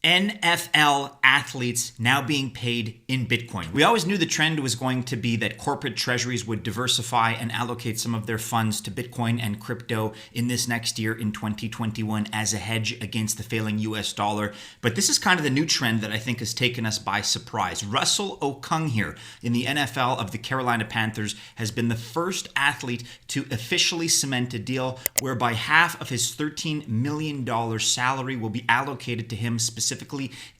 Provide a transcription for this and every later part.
NFL athletes now being paid in Bitcoin. We always knew the trend was going to be that corporate treasuries would diversify and allocate some of their funds to Bitcoin and crypto in this next year in 2021 as a hedge against the failing US dollar. But this is kind of the new trend that I think has taken us by surprise. Russell Okung here in the NFL of the Carolina Panthers has been the first athlete to officially cement a deal whereby half of his $13 million salary will be allocated to him specifically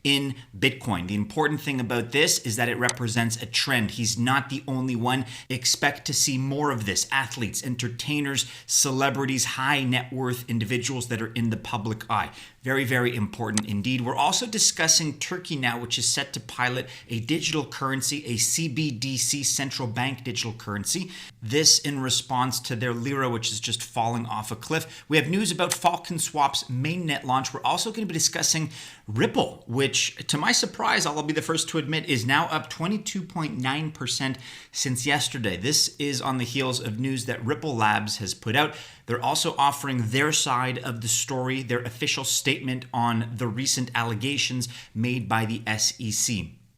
in Bitcoin. The important thing about this is that it represents a trend. He's not the only one. Expect to see more of this. Athletes, entertainers, celebrities, high net worth individuals that are in the public eye. Very, very important indeed. We're also discussing Turkey now, which is set to pilot a digital currency, a CBDC, central bank digital currency. This in response to their Lira, which is just falling off a cliff. We have news about FalconSwap's mainnet launch. We're also going to be discussing Ripple, which to my surprise, I'll be the first to admit, is now up 22.9% since yesterday. This is on the heels of news that Ripple Labs has put out. They're also offering their side of the story, their official statement on the recent allegations made by the SEC.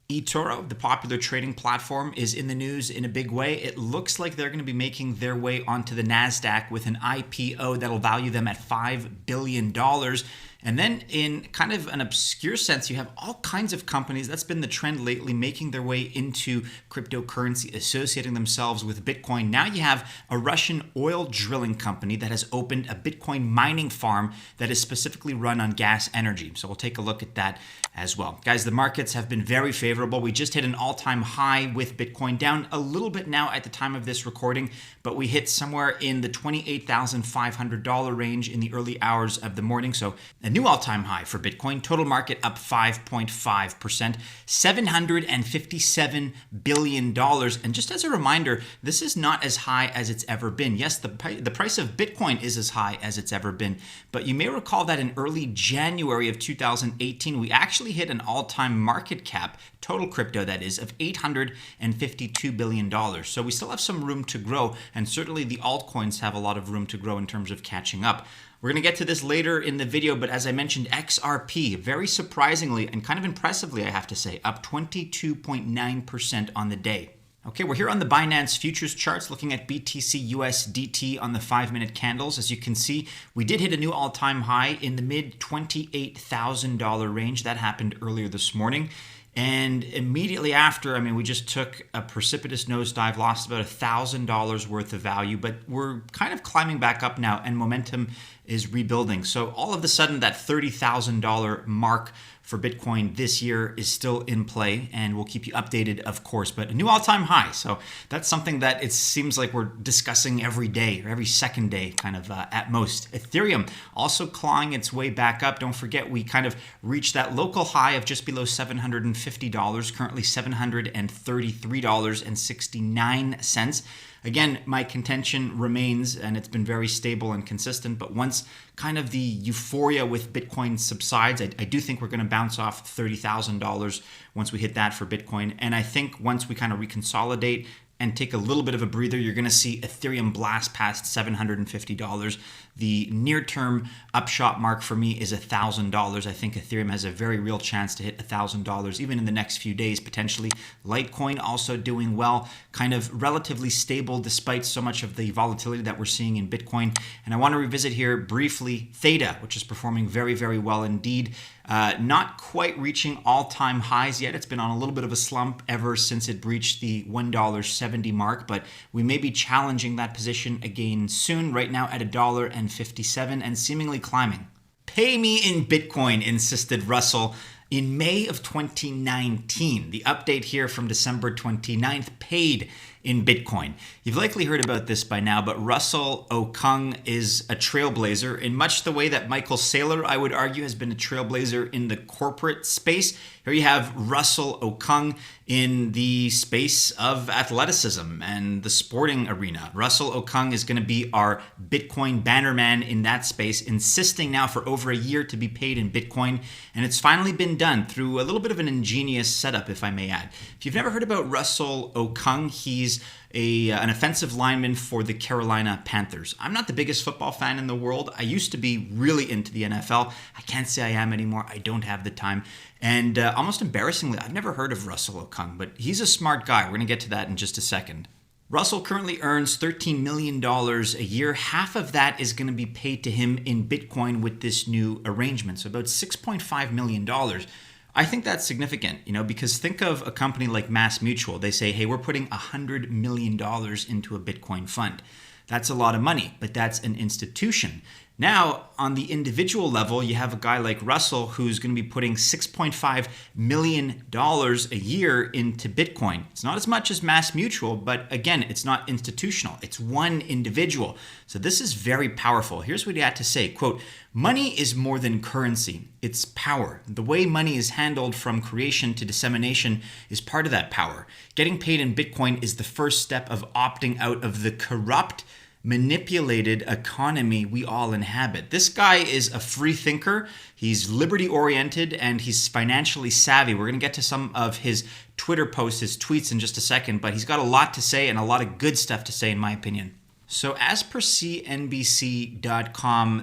eToro, the popular trading platform, is in the news in a big way. It looks like they're going to be making their way onto the NASDAQ with an IPO that'll value them at $5 billion. And then in kind of an obscure sense, you have all kinds of companies, that's been the trend lately, making their way into cryptocurrency, associating themselves with Bitcoin. Now you have a Russian oil drilling company that has opened a Bitcoin mining farm that is specifically run on gas energy. So we'll take a look at that as well. Guys, the markets have been very favorable. We just hit an all-time high with Bitcoin, down a little bit now at the time of this recording, but we hit somewhere in the $28,500 range in the early hours of the morning. So a new all-time high for Bitcoin. Total market up 5.5%, $757 billion. And just as a reminder, this is not as high as it's ever been. Yes, the price of Bitcoin is as high as it's ever been. But you may recall that in early January of 2018, we actually hit an all-time market cap, total crypto that is, of $852 billion. So we still have some room to grow. And certainly the altcoins have a lot of room to grow in terms of catching up. We're going to get to this later in the video, but as I mentioned, XRP, very surprisingly and kind of impressively, I have to say, up 22.9% on the day. Okay, we're here on the Binance futures charts looking at BTC USDT on the 5-minute candles. As you can see, we did hit a new all-time high in the mid $28,000 range. That happened earlier this morning. And immediately after, we just took a precipitous nosedive, lost about $1,000 worth of value, but we're kind of climbing back up now and momentum is rebuilding. So all of a sudden that $30,000 mark for Bitcoin this year is still in play, and we'll keep you updated, of course, but a new all-time high. So that's something that it seems like we're discussing every day or every second day, kind of at most. Ethereum also clawing its way back up. Don't forget, we kind of reached that local high of just below $750, currently $733.69. Again, my contention remains, and it's been very stable and consistent, but once kind of the euphoria with Bitcoin subsides, I do think we're going to bounce off $30,000 once we hit that for Bitcoin. And I think once we kind of reconsolidate and take a little bit of a breather, you're going to see Ethereum blast past $750. The near-term upshot mark for me is $1,000. I think Ethereum has a very real chance to hit $1,000 even in the next few days, potentially. Litecoin also doing well, kind of relatively stable despite so much of the volatility that we're seeing in Bitcoin. And I want to revisit here briefly Theta, which is performing very, very well indeed. Not quite reaching all-time highs yet. It's been on a little bit of a slump ever since it breached the $1.70 mark, but we may be challenging that position again soon. Right now at $1.57 and seemingly climbing. Pay me in Bitcoin, insisted Russell in May of 2019. The update here from December 29th, paid in Bitcoin. You've likely heard about this by now, but Russell Okung is a trailblazer in much the way that Michael Saylor, I would argue, has been a trailblazer in the corporate space. Here you have Russell Okung in the space of athleticism and the sporting arena. Russell Okung is going to be our Bitcoin bannerman in that space, insisting now for over a year to be paid in Bitcoin. And it's finally been done through a little bit of an ingenious setup, if I may add. If you've never heard about Russell Okung, he's He's an offensive lineman for the Carolina Panthers. I'm not the biggest football fan in the world. I used to be really into the NFL. I can't say I am anymore. I don't have the time. And almost embarrassingly, I've never heard of Russell Okung, but he's a smart guy. We're going to get to that in just a second. Russell currently earns $13 million a year. Half of that is going to be paid to him in Bitcoin with this new arrangement. So about $6.5 million. I think that's significant, because think of a company like MassMutual. They say, hey, we're putting $100 million into a Bitcoin fund. That's a lot of money, but that's an institution. Now, on the individual level, you have a guy like Russell who's going to be putting $6.5 million a year into Bitcoin. It's not as much as MassMutual, but again, it's not institutional. It's one individual. So this is very powerful. Here's what he had to say, quote, "Money is more than currency. It's power. The way money is handled from creation to dissemination is part of that power. Getting paid in Bitcoin is the first step of opting out of the corrupt, manipulated economy we all inhabit." This guy is a free thinker. He's liberty oriented and he's financially savvy. We're going to get to some of his Twitter posts, his tweets in just a second, but he's got a lot to say and a lot of good stuff to say in my opinion. So as per CNBC.com,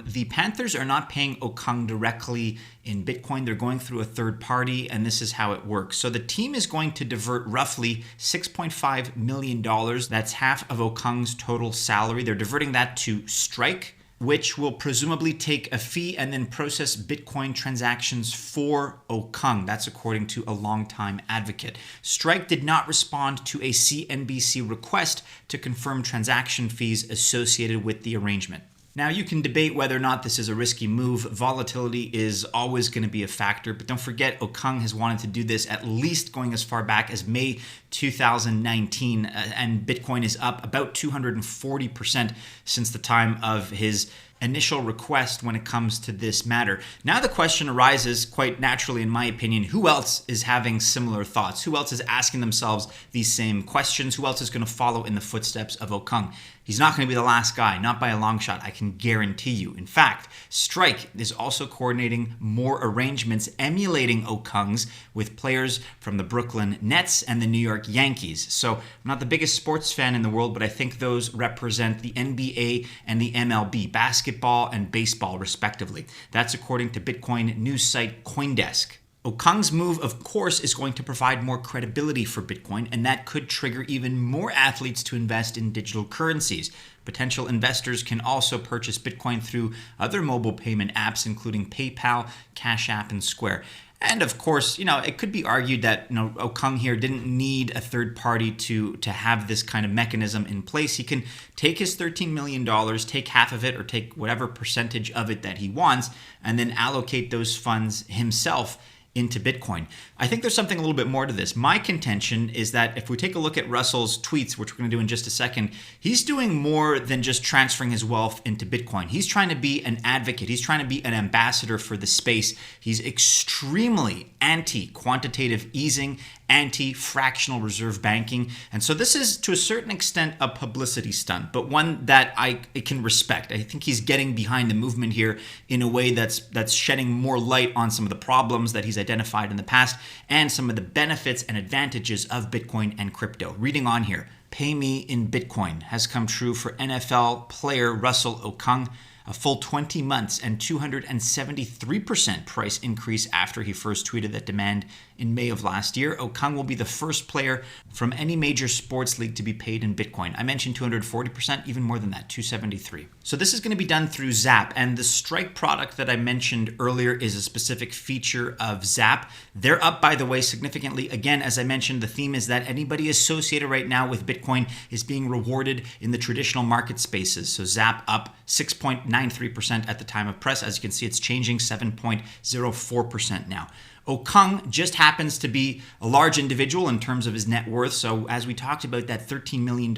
the Panthers are not paying Okung directly in Bitcoin. They're going through a third party, and this is how it works. So the team is going to divert roughly $6.5 million. That's half of Okung's total salary. They're diverting that to STRAX, which will presumably take a fee and then process Bitcoin transactions for Okung. That's according to a longtime advocate. STRAX did not respond to a CNBC request to confirm transaction fees associated with the arrangement. Now, you can debate whether or not this is a risky move. Volatility is always going to be a factor, but don't forget Okung has wanted to do this at least going as far back as May 2019, and Bitcoin is up about 240% since the time of his initial request when it comes to this matter. Now the question arises, quite naturally in my opinion, who else is having similar thoughts? Who else is asking themselves these same questions? Who else is going to follow in the footsteps of Okung? He's not going to be the last guy, not by a long shot, I can guarantee you. In fact, STRAX is also coordinating more arrangements emulating Okung's with players from the Brooklyn Nets and the New York Yankees. So I'm not the biggest sports fan in the world, but I think those represent the NBA and the MLB, basketball and baseball respectively. That's according to Bitcoin news site CoinDesk. Okung's move, of course, is going to provide more credibility for Bitcoin, and that could trigger even more athletes to invest in digital currencies. Potential investors can also purchase Bitcoin through other mobile payment apps, including PayPal, Cash App, and Square. And of course, it could be argued that Okung here didn't need a third party to have this kind of mechanism in place. He can take his $13 million, take half of it or take whatever percentage of it that he wants, and then allocate those funds himself into Bitcoin. I think there's something a little bit more to this. My contention is that if we take a look at Russell's tweets, which we're going to do in just a second, he's doing more than just transferring his wealth into Bitcoin. He's trying to be an advocate. He's trying to be an ambassador for the space. He's extremely anti-quantitative easing, anti-fractional reserve banking. And so this is, to a certain extent, a publicity stunt, but one that I can respect. I think he's getting behind the movement here in a way that's shedding more light on some of the problems that he's identified in the past and some of the benefits and advantages of Bitcoin and crypto. Reading on here, "Pay me in Bitcoin" has come true for NFL player Russell Okung. A full 20 months and 273% price increase after he first tweeted that demand in May of last year. Okung will be the first player from any major sports league to be paid in Bitcoin. I mentioned 240%, even more than that, 273. So this is going to be done through Zap, and the STRAX product that I mentioned earlier is a specific feature of Zap. They're up, by the way, significantly. Again, as I mentioned, the theme is that anybody associated right now with Bitcoin is being rewarded in the traditional market spaces. So Zap up 6.93% at the time of press. As you can see, it's changing 7.04% now. Okung just happens to be a large individual in terms of his net worth. So as we talked about that $13 million,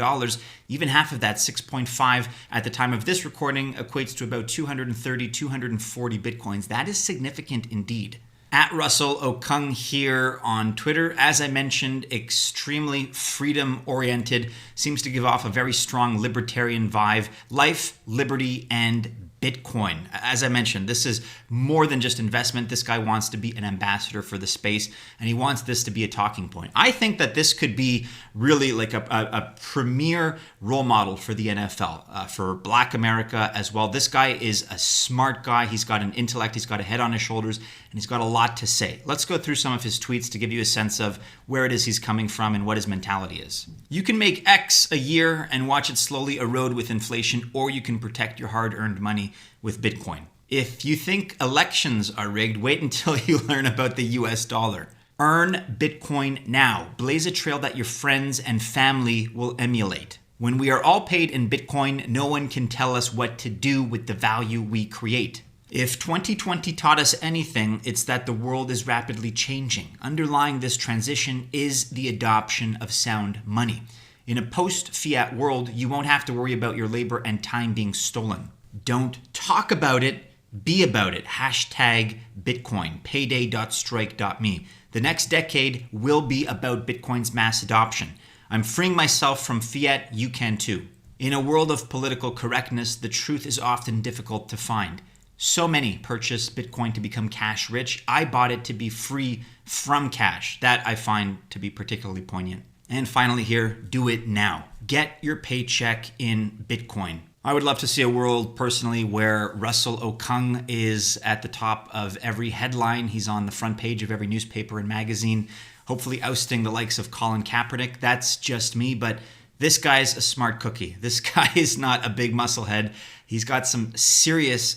even half of that, 6.5 at the time of this recording, equates to about 230, 240 Bitcoins. That is significant indeed. At Russell Okung here on Twitter, as I mentioned, extremely freedom-oriented, seems to give off a very strong libertarian vibe. Life, liberty, and Bitcoin. As I mentioned, this is more than just investment. This guy wants to be an ambassador for the space, and he wants this to be a talking point. I think that this could be really like a premier role model for the NFL, for Black America as well. This guy is a smart guy. He's got an intellect. He's got a head on his shoulders, and he's got a lot to say. Let's go through some of his tweets to give you a sense of where it is he's coming from and what his mentality is. You can make X a year and watch it slowly erode with inflation, or you can protect your hard-earned money with Bitcoin. If you think elections are rigged, wait until you learn about the US dollar. Earn Bitcoin now. Blaze a trail that your friends and family will emulate. When we are all paid in Bitcoin, no one can tell us what to do with the value we create. If 2020 taught us anything, it's that the world is rapidly changing. Underlying this transition is the adoption of sound money. In a post-fiat world, you won't have to worry about your labor and time being stolen. Don't talk about it, be about it. Hashtag Bitcoin, payday.strike.me. The next decade will be about Bitcoin's mass adoption. I'm freeing myself from fiat, you can too. In a world of political correctness, the truth is often difficult to find. So many purchase Bitcoin to become cash rich. I bought it to be free from cash. That I find to be particularly poignant. And finally here, do it now. Get your paycheck in Bitcoin. I would love to see a world personally where Russell Okung is at the top of every headline. He's on the front page of every newspaper and magazine, hopefully ousting the likes of Colin Kaepernick. That's just me, but this guy's a smart cookie. This guy is not a big musclehead. He's got some serious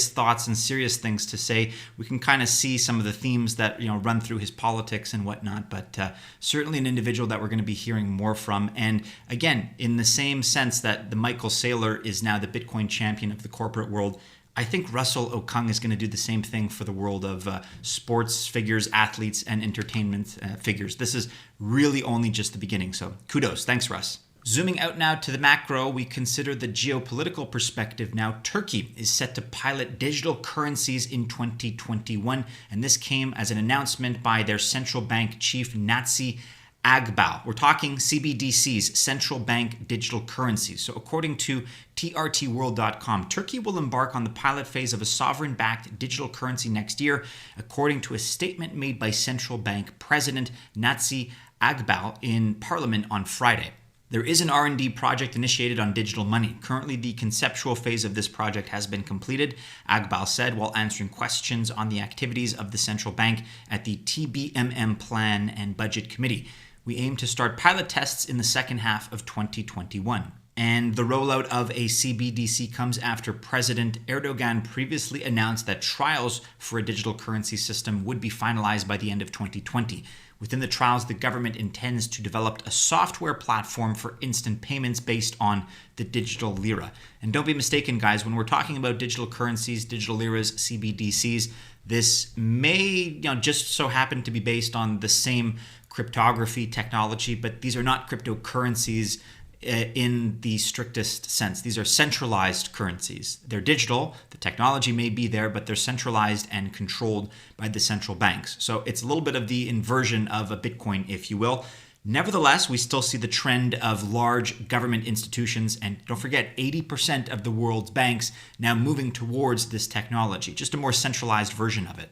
thoughts and serious things to say. We can kind of see some of the themes that run through his politics and whatnot, but certainly an individual that we're going to be hearing more from. And again, in the same sense that the Michael Saylor is now the Bitcoin champion of the corporate world, I think Russell Okung is going to do the same thing for the world of sports figures, athletes, and entertainment figures. This is really only just the beginning, so kudos. Thanks, Russ. Zooming out now to the macro, we consider the geopolitical perspective now. Turkey is set to pilot digital currencies in 2021, and this came as an announcement by their central bank chief, Natsi Agbal. We're talking CBDCs, central bank digital currencies. So according to trtworld.com, Turkey will embark on the pilot phase of a sovereign-backed digital currency next year, according to a statement made by central bank president Natsi Agbal in parliament on Friday. There is an R&D project initiated on digital money. Currently, the conceptual phase of this project has been completed, Agbal said, while answering questions on the activities of the central bank at the TBMM Plan and Budget Committee. We aim to start pilot tests in the second half of 2021. And the rollout of a CBDC comes after President Erdogan previously announced that trials for a digital currency system would be finalized by the end of 2020. Within the trials, the government intends to develop a software platform for instant payments based on the digital Lira. And don't be mistaken, guys, when we're talking about digital currencies, digital Liras, CBDCs, this may just so happen to be based on the same cryptography technology, but these are not cryptocurrencies in the strictest sense. These are centralized currencies. They're digital, the technology may be there, but they're centralized and controlled by the central banks. So it's a little bit of the inversion of a Bitcoin, if you will. Nevertheless, we still see the trend of large government institutions, and don't forget, 80% of the world's banks now moving towards this technology, just a more centralized version of it.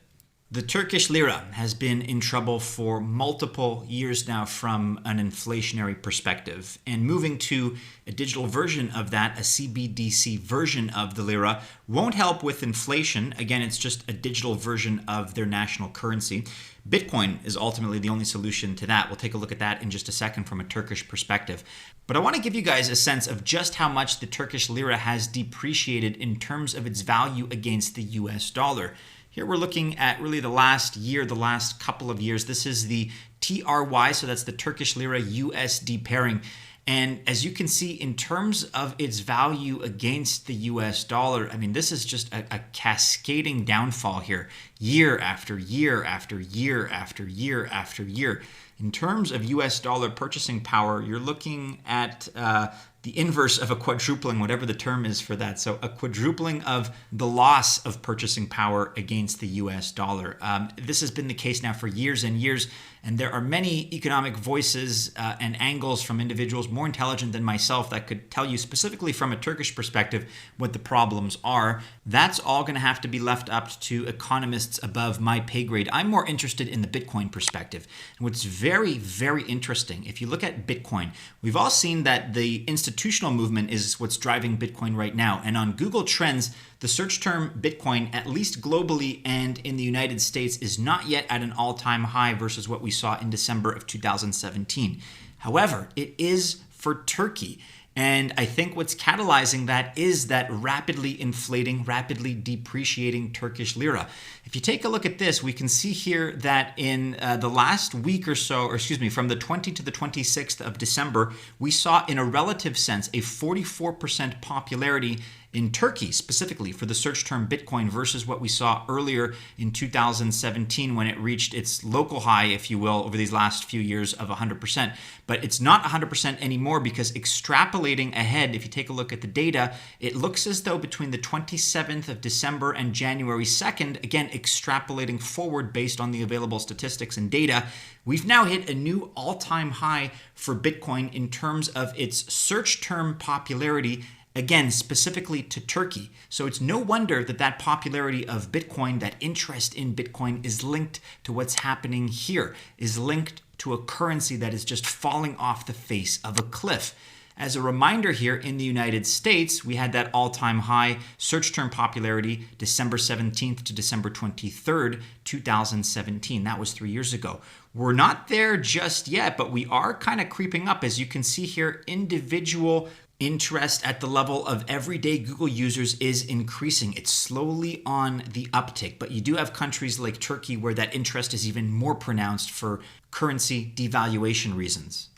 The Turkish lira has been in trouble for multiple years now from an inflationary perspective, and moving to a digital version of that, a CBDC version of the lira, won't help with inflation. Again, it's just a digital version of their national currency. Bitcoin is ultimately the only solution to that. We'll take a look at that in just a second from a Turkish perspective. But I want to give you guys a sense of just how much the Turkish lira has depreciated in terms of its value against the US dollar. Here we're looking at really the last year, the last couple of years. This is the TRY, so that's the Turkish lira USD pairing. And as you can see, in terms of its value against the US dollar, I mean, this is just a cascading downfall here, year after year after year after year after year. In terms of US dollar purchasing power, you're looking at the inverse of a quadrupling, whatever the term is for that. So a quadrupling of the loss of purchasing power against the US dollar. This has been the case now for years and years. And there are many economic voices and angles from individuals more intelligent than myself that could tell you specifically from a Turkish perspective what the problems are. That's all going to have to be left up to economists above my pay grade. I'm more interested in the Bitcoin perspective. And what's very, very interesting, if you look at Bitcoin, we've all seen that the institutional movement is what's driving Bitcoin right now. And on Google Trends, the search term Bitcoin, at least globally and in the United States, is not yet at an all-time high versus what we saw in December of 2017. However, it is for Turkey. And I think what's catalyzing that is that rapidly inflating, rapidly depreciating Turkish lira. If you take a look at this, we can see here that in the last week or so, from the 20th to the 26th of December, we saw in a relative sense a 44% popularity in Turkey specifically for the search term Bitcoin versus what we saw earlier in 2017 when it reached its local high, if you will, over these last few years of 100%. But it's not 100% anymore because extrapolating ahead, if you take a look at the data, it looks as though between the 27th of December and January 2nd, again, extrapolating forward based on the available statistics and data, we've now hit a new all-time high for Bitcoin in terms of its search term popularity, again, specifically to Turkey. So it's no wonder that that popularity of Bitcoin, that interest in Bitcoin is linked to what's happening here, is linked to a currency that is just falling off the face of a cliff. As a reminder here, in the United States, we had that all-time high search term popularity December 17th to December 23rd, 2017. That was 3 years ago. We're not there just yet, but we are kind of creeping up. As you can see here, individual interest at the level of everyday Google users is increasing. It's slowly on the uptick, but you do have countries like Turkey where that interest is even more pronounced for currency devaluation reasons.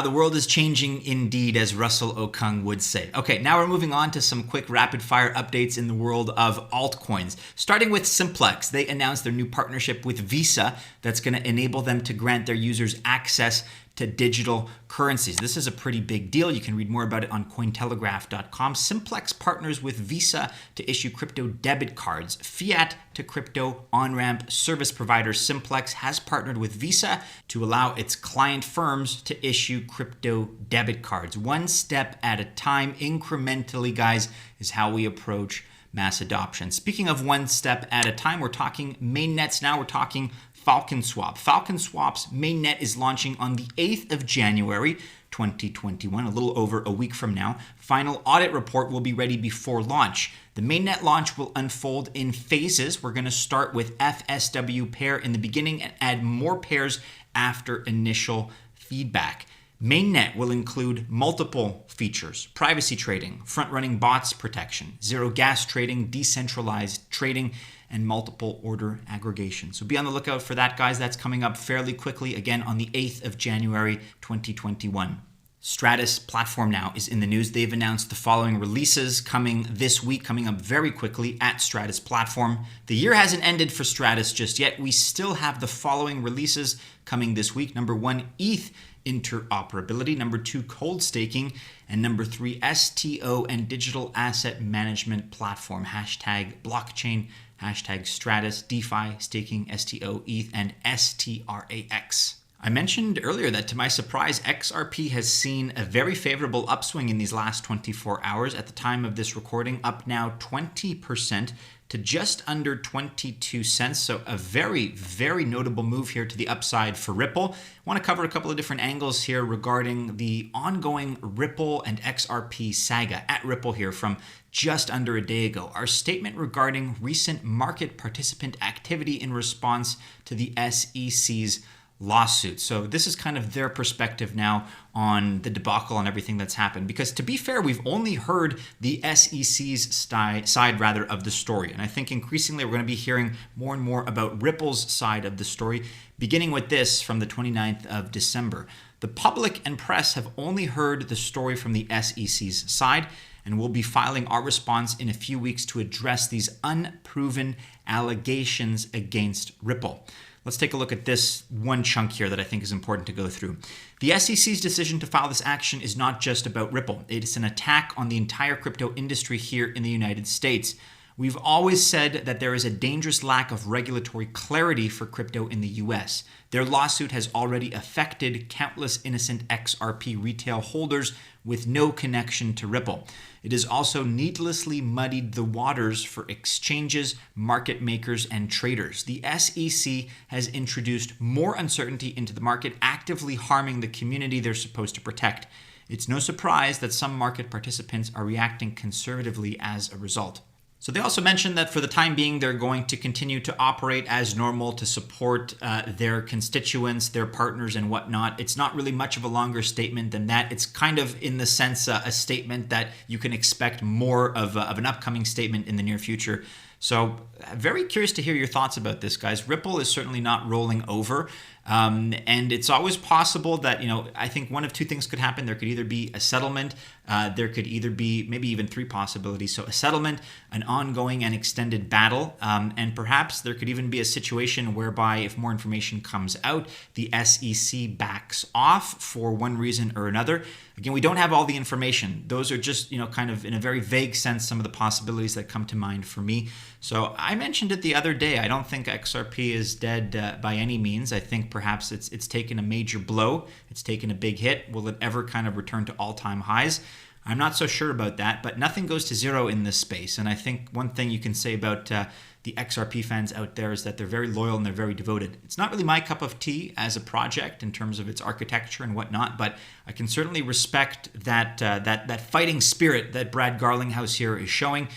The world is changing indeed, as Russell Okung would say. Okay, now we're moving on to some quick rapid fire updates in the world of altcoins. Starting with Simplex, they announced their new partnership with Visa that's going to enable them to grant their users access to digital currencies. This is a pretty big deal. You can read more about it on Cointelegraph.com. Simplex partners with Visa to issue crypto debit cards. Fiat to crypto on-ramp service provider Simplex has partnered with Visa to allow its client firms to issue crypto debit cards. One step at a time, incrementally, guys, is how we approach mass adoption. Speaking of one step at a time, we're talking mainnets now. We're talking FalconSwap. FalconSwap's mainnet is launching on the 8th of January, 2021, a little over a week from now. Final audit report will be ready before launch. The mainnet launch will unfold in phases. We're going to start with FSW pair in the beginning and add more pairs after initial feedback. Mainnet will include multiple features: privacy trading, front-running bots protection, zero gas trading, decentralized trading, and multiple order aggregation. So be on the lookout for that, guys. That's coming up fairly quickly, again, on the 8th of January, 2021. Stratis platform now is in the news. They've announced the following releases coming this week, coming up very quickly at Stratis platform. The year hasn't ended for Stratis just yet. We still have the following releases coming this week. Number 1, ETH interoperability. Number 2, cold staking. And number 3, STO and digital asset management platform. Hashtag blockchain, hashtag Stratis, DeFi, staking, STO, ETH, and STRAX. I mentioned earlier that to my surprise, XRP has seen a very favorable upswing in these last 24 hours. At the time of this recording, up now 20% to just under 22 cents. So a very, very notable move here to the upside for Ripple. I want to cover a couple of different angles here regarding the ongoing Ripple and XRP saga at Ripple here from just under a day ago. Our statement regarding recent market participant activity in response to the SEC's lawsuit. So this is kind of their perspective now on the debacle and everything that's happened. Because to be fair, we've only heard the SEC's side of the story. And I think increasingly we're going to be hearing more and more about Ripple's side of the story, beginning with this from the 29th of December. The public and press have only heard the story from the SEC's side, and we'll be filing our response in a few weeks to address these unproven allegations against Ripple. Let's take a look at this one chunk here that I think is important to go through. The SEC's decision to file this action is not just about Ripple. It is an attack on the entire crypto industry here in the United States. We've always said that there is a dangerous lack of regulatory clarity for crypto in the US. Their lawsuit has already affected countless innocent XRP retail holders with no connection to Ripple. It has also needlessly muddied the waters for exchanges, market makers, and traders. The SEC has introduced more uncertainty into the market, actively harming the community they're supposed to protect. It's no surprise that some market participants are reacting conservatively as a result. So they also mentioned that for the time being, they're going to continue to operate as normal to support their constituents, their partners, and whatnot. It's not really much of a longer statement than that. It's kind of, in the sense, a statement that you can expect more of an upcoming statement in the near future. So very curious to hear your thoughts about this, guys. Ripple is certainly not rolling over. And it's always possible that, I think one of two things could happen. There could either be a settlement, there could either be maybe even three possibilities. So a settlement, an ongoing and extended battle, and perhaps there could even be a situation whereby if more information comes out, the SEC backs off for one reason or another. Again, we don't have all the information. Those are just, kind of in a very vague sense, some of the possibilities that come to mind for me. So I mentioned it the other day. I don't think XRP is dead by any means. I think perhaps it's taken a major blow. It's taken a big hit. Will it ever kind of return to all-time highs? I'm not so sure about that, but nothing goes to zero in this space. And I think one thing you can say about the XRP fans out there is that they're very loyal and they're very devoted. It's not really my cup of tea as a project in terms of its architecture and whatnot, but I can certainly respect that fighting spirit that Brad Garlinghouse here is showing.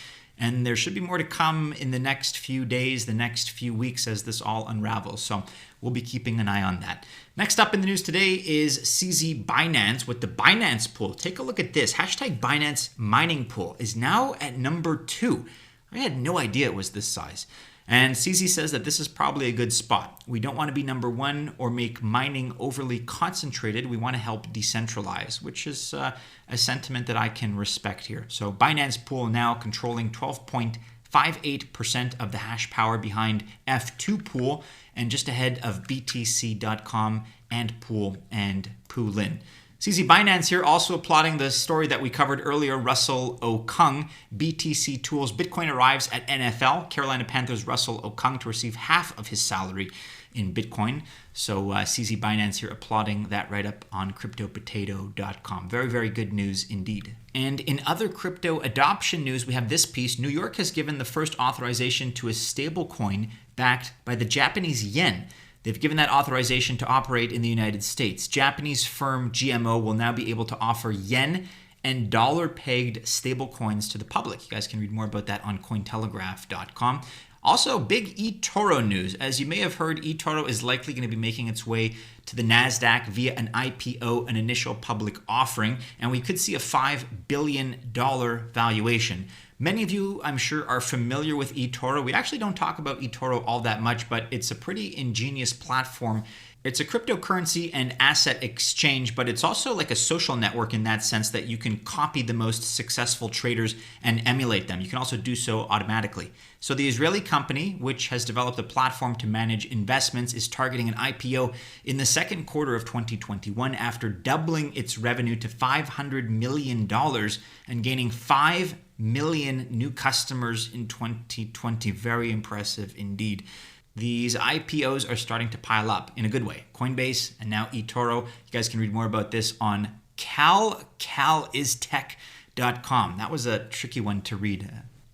And there should be more to come in the next few days, the next few weeks as this all unravels. So we'll be keeping an eye on that. Next up in the news today is CZ Binance with the Binance pool. Take a look at this. Hashtag Binance mining pool is now at number 2. I had no idea it was this size. And CZ says that this is probably a good spot. We don't want to be number 1 or make mining overly concentrated. We want to help decentralize, which is a sentiment that I can respect here. So Binance Pool now controlling 12.58% of the hash power behind F2 Pool and just ahead of BTC.com and Pool and Poolin. CZ Binance here also applauding the story that we covered earlier, Russell Okung. BTC Tools Bitcoin arrives at NFL. Carolina Panthers Russell Okung to receive half of his salary in Bitcoin. So CZ Binance here applauding that right up on CryptoPotato.com. Very, very good news indeed. And in other crypto adoption news, we have this piece. New York has given the first authorization to a stablecoin backed by the Japanese yen. They've given that authorization to operate in the United States. Japanese firm GMO will now be able to offer yen and dollar-pegged stablecoins to the public. You guys can read more about that on Cointelegraph.com. Also, big eToro news. As you may have heard, eToro is likely going to be making its way to the NASDAQ via an IPO, an initial public offering, and we could see a $5 billion valuation. Many of you, I'm sure, are familiar with eToro. We actually don't talk about eToro all that much, but it's a pretty ingenious platform. It's a cryptocurrency and asset exchange, but it's also like a social network in that sense that you can copy the most successful traders and emulate them. You can also do so automatically. So the Israeli company, which has developed a platform to manage investments, is targeting an IPO in the second quarter of 2021 after doubling its revenue to $500 million and gaining 5 million new customers in 2020. Very impressive indeed. These IPOs are starting to pile up in a good way. Coinbase and now eToro. You guys can read more about this on calistech.com. That was a tricky one to read.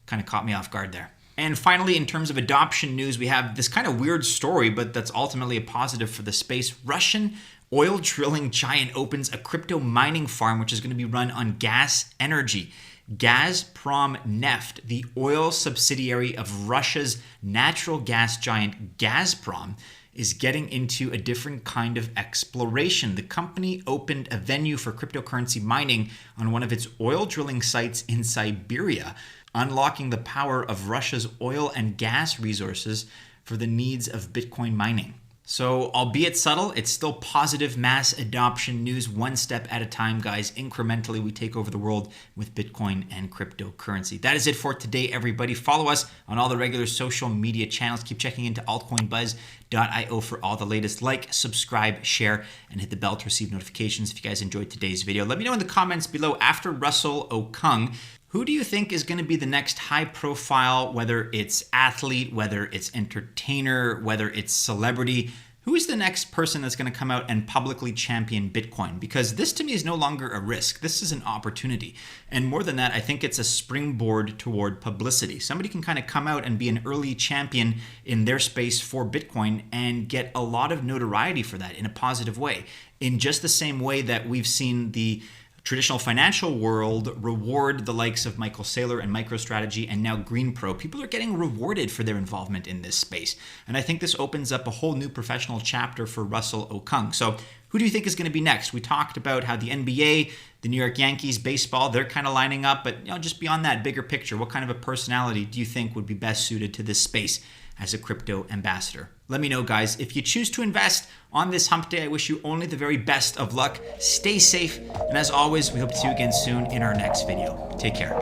Kind of caught me off guard there. And finally, in terms of adoption news, we have this kind of weird story, but that's ultimately a positive for the space. Russian oil drilling giant opens a crypto mining farm, which is going to be run on gas energy. Gazprom Neft, the oil subsidiary of Russia's natural gas giant Gazprom, is getting into a different kind of exploration. The company opened a venue for cryptocurrency mining on one of its oil drilling sites in Siberia, unlocking the power of Russia's oil and gas resources for the needs of Bitcoin mining. So, albeit subtle, it's still positive mass adoption news, one step at a time, guys. Incrementally, we take over the world with Bitcoin and cryptocurrency. That is it for today, everybody. Follow us on all the regular social media channels. Keep checking into altcoinbuzz.io for all the latest. Like, subscribe, share, and hit the bell to receive notifications if you guys enjoyed today's video. Let me know in the comments below, after Russell Okung, who do you think is going to be the next high profile, whether it's athlete, whether it's entertainer, whether it's celebrity? Who is the next person that's going to come out and publicly champion Bitcoin? Because this to me is no longer a risk. This is an opportunity. And more than that, I think it's a springboard toward publicity. Somebody can kind of come out and be an early champion in their space for Bitcoin and get a lot of notoriety for that in a positive way. In just the same way that we've seen the traditional financial world reward the likes of Michael Saylor and MicroStrategy and now GreenPro. People are getting rewarded for their involvement in this space. And I think this opens up a whole new professional chapter for Russell Okung. So who do you think is going to be next? We talked about how the NBA, the New York Yankees, baseball, they're kind of lining up. But just beyond that, bigger picture, what kind of a personality do you think would be best suited to this space as a crypto ambassador? Let me know, guys. If you choose to invest on this hump day, I wish you only the very best of luck. Stay safe. And as always, we hope to see you again soon in our next video. Take care.